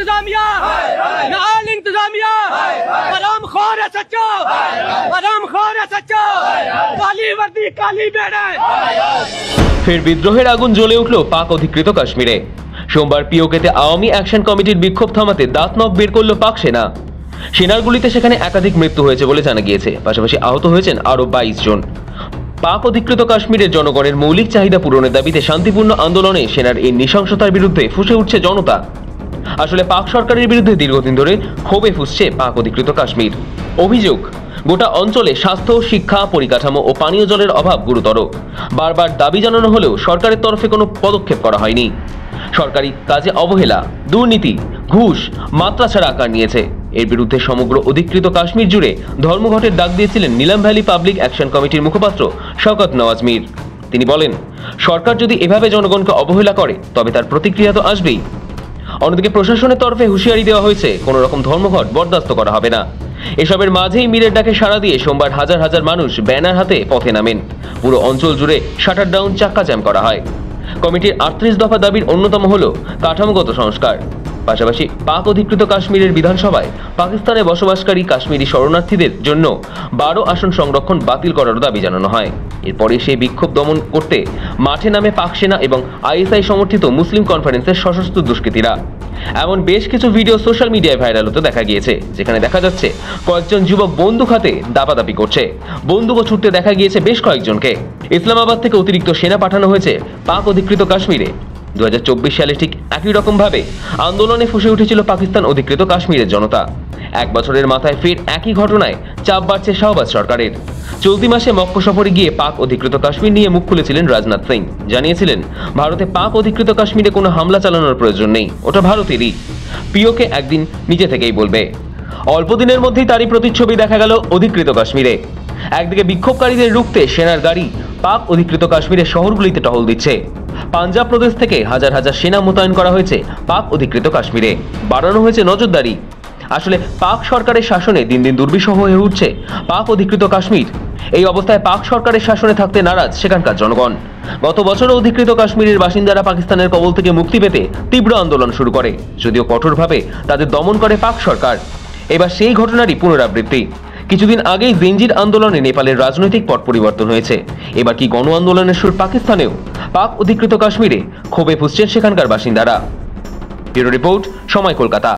इंतजामिया नाल इंतजामिया हरामखोर है सच्चा हरामखोर है सच्चा काली वर्दी काली बेड़ा। ফের বিদ্রোহের আগুন জ্বলে উঠল পাক অধিকৃত কাশ্মীরে। সোমবার পিওকেতে আওয়ামী অ্যাকশন কমিটির বিক্ষোভ থামাতে দাঁত নখ বের করল পাক সেনা। সেনার গুলিতে সেখানে একাধিক মৃত্যু হয়েছে বলে জানা গিয়েছে, পাশাপাশি আহত হয়েছেন আরও 22 জন। পাক অধিকৃত কাশ্মীরের জনগণের মৌলিক চাহিদা পূরণের দাবিতে শান্তিপূর্ণ আন্দোলনে সেনার এই নৃশংসতার বিরুদ্ধে ফুঁসে উঠছে জনতা। আসলে পাক সরকারের বিরুদ্ধে দীর্ঘদিন ধরে ক্ষোভে ফুঁসছে পাক অধিকৃত কাশ্মীর। অভিযোগ, গোটা অঞ্চলে স্বাস্থ্য, শিক্ষা, পরিকাঠামো ও পানীয় জলের অভাব গুরুতর। বারবার দাবি জানানো হলেও সরকারের তরফে কোনো পদক্ষেপ করা হয়নি। সরকারি কাজে অবহেলা, দুর্নীতি, ঘুষ মাত্রা ছাড়া আকার নিয়েছে। এর বিরুদ্ধে সমগ্র অধিকৃত কাশ্মীর জুড়ে ধর্মঘটের ডাক দিয়েছিলেন নীলাম ভ্যালি পাবলিক অ্যাকশন কমিটির মুখপাত্র শওকত নওয়াজ মীর। তিনি বলেন, সরকার যদি এভাবে জনগণকে অবহেলা করে তবে তার প্রতিক্রিয়া তো আসবেই। অন্যদিকে প্রশাসনের তরফে হুঁশিয়ারি দেওয়া হয়েছে, কোনো রকম ধর্মঘট বরদাস্ত করা হবে না। এসবের মাঝেই মীরের ডাকে সাড়া দিয়ে সোমবার হাজার হাজার মানুষ ব্যানার হাতে পথে নামেন। পুরো অঞ্চল জুড়ে শাটার ডাউন, চাক্কা জ্যাম করা হয়। কমিটির 38 দফা দাবির অন্যতম হল কাঠামোগত সংস্কার। পাশাপাশি পাক অধিকৃত কাশ্মীরের বিধানসভায় পাকিস্তানে বসবাসকারী কাশ্মীরি শরণার্থীদের জন্য 12 আসন সংরক্ষণ বাতিল করার দাবি জানানো হয়। এরপরে সেই বিক্ষোভ দমন করতে মাঠে নামে পাক সেনা এবং আইএসআই সমর্থিত মুসলিম কনফারেন্সের সশস্ত্র দুষ্কৃতীরা। এমন বেশ কিছু ভিডিও সোশ্যাল মিডিয়ায় ভাইরাল হতে দেখা গিয়েছে, যেখানে দেখা যাচ্ছে কয়েকজন যুবক বন্দুক হাতে দাপাদাপি করছে। বন্দুকও ছুটতে দেখা গিয়েছে বেশ কয়েকজনকে। ইসলামাবাদ থেকে অতিরিক্ত সেনা পাঠানো হয়েছে পাক অধিকৃত কাশ্মীরে। 2024 সালে ঠিক একই রকম ভাবে আন্দোলনে ফুঁসে উঠেছিল পাকিস্তান অধিকৃত কাশ্মীরের জনতা। এক বছরের মাথায় ফের একই ঘটনায় চাপ বাড়ছে শাহবাজ সরকারের। চলতি মাসে মক্কা সফরে গিয়ে পাক অধিকৃত কাশ্মীর নিয়ে মুখ খুলেছিলেন রাজনাথ সিং। জানিয়েছিলেন, ভারতে পাক অধিকৃত কাশ্মীরে কোনো হামলা চালানোর প্রয়োজন নেই, ওটা ভারতেরই। পিওকে একদিন নিজে থেকেই বলবে। অল্প দিনের মধ্যেই তারই প্রতিচ্ছবি দেখা গেল অধিকৃত কাশ্মীরে। একদিকে বিক্ষোভকারীদের রুখতে সেনার গাড়ি পাক অধিকৃত কাশ্মীরের শহরগুলিতে টহল দিচ্ছে। পাঞ্জাব প্রদেশ থেকে হাজার হাজার সেনা মোতায়েন করা হয়েছে পাক অধিকৃত কাশ্মীরে। বাড়ানো হয়েছে নজরদারি। আসলে পাক সরকারের শাসনে দিন দিন দুর্বিষহ হয়ে উঠছে পাক অধিকৃত কাশ্মীর। এই অবস্থায় পাক সরকারের শাসনে থাকতে নারাজ সেখানকার জনগণ। গত বছরও অধিকৃত কাশ্মীরের বাসিন্দারা পাকিস্তানের কবল থেকে মুক্তি পেতে তীব্র আন্দোলন শুরু করে, যদিও কঠোরভাবে তাদের দমন করে পাক সরকার। এবার সেই ঘটনারই পুনরাবৃত্তি। কিছুদিন আগেই জেনজির আন্দোলনে নেপালের রাজনৈতিক পট পরিবর্তন হয়েছে। এবার কি গণ আন্দোলনের সুর পাকিস্তানেও? পাক অধিকৃত কাশ্মীরে ক্ষোভে ফুঁসছেন সেখানকার বাসিন্দারা। ব্যুরো রিপোর্ট, সময়, কলকাতা।